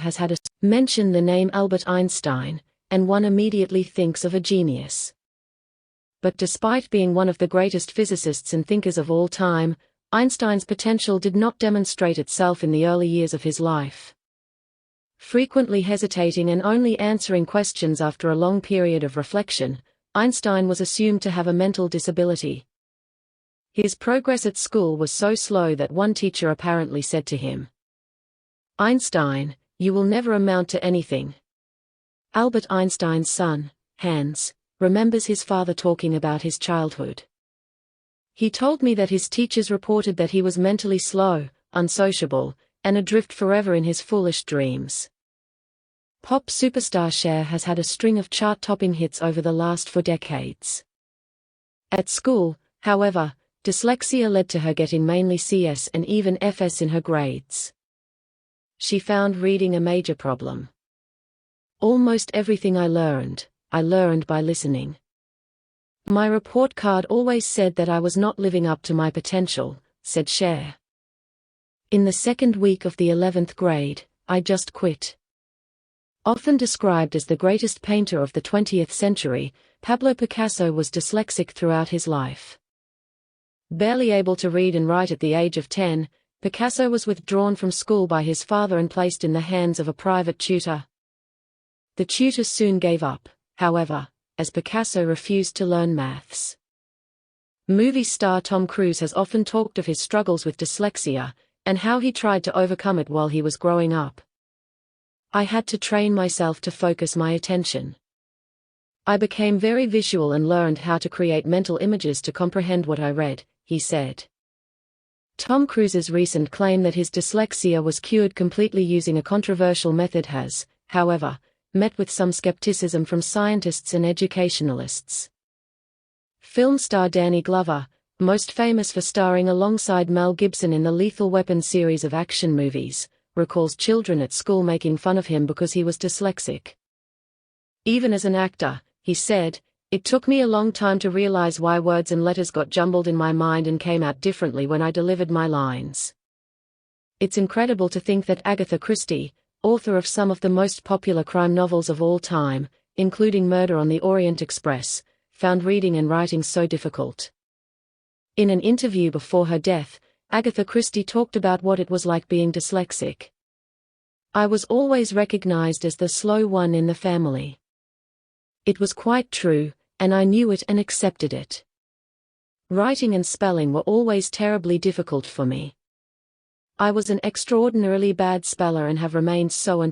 has had a mention the name Albert Einstein, and one immediately thinks of a genius. But despite being one of the greatest physicists and thinkers of all time, Einstein's potential did not demonstrate itself in the early years of his life. Frequently hesitating and only answering questions after a long period of reflection, Einstein was assumed to have a mental disability. His progress at school was so slow that one teacher apparently said to him, "Einstein, you will never amount to anything." Albert Einstein's son, Hans, remembers his father talking about his childhood. "He told me that his teachers reported that he was mentally slow, unsociable, and adrift forever in his foolish dreams." Pop superstar Cher has had a string of chart-topping hits over the last 4 decades. At school, however, dyslexia led to her getting mainly CS and even FS in her grades. She found reading a major problem. "Almost everything I learned by listening. My report card always said that I was not living up to my potential," said Cher. "In the second week of the 11th grade, I just quit." Often described as the greatest painter of the 20th century, Pablo Picasso was dyslexic throughout his life. Barely able to read and write at the age of 10, Picasso was withdrawn from school by his father and placed in the hands of a private tutor. The tutor soon gave up, however, as Picasso refused to learn maths. Movie star Tom Cruise has often talked of his struggles with dyslexia, and how he tried to overcome it while he was growing up. "I had to train myself to focus my attention. I became very visual and learned how to create mental images to comprehend what I read," he said. Tom Cruise's recent claim that his dyslexia was cured completely using a controversial method has, however, met with some skepticism from scientists and educationalists. Film star Danny Glover, most famous for starring alongside Mel Gibson in the Lethal Weapon series of action movies, recalls children at school making fun of him because he was dyslexic. "Even as an actor," he said, "it took me a long time to realize why words and letters got jumbled in my mind and came out differently when I delivered my lines. It's incredible to think that Agatha Christie, author of some of the most popular crime novels of all time, including Murder on the Orient Express, found reading and writing so difficult." In an interview before her death, Agatha Christie talked about what it was like being dyslexic. "I was always recognized as the slow one in the family. It was quite true, and I knew it and accepted it. Writing and spelling were always terribly difficult for me. I was an extraordinarily bad speller and have remained so until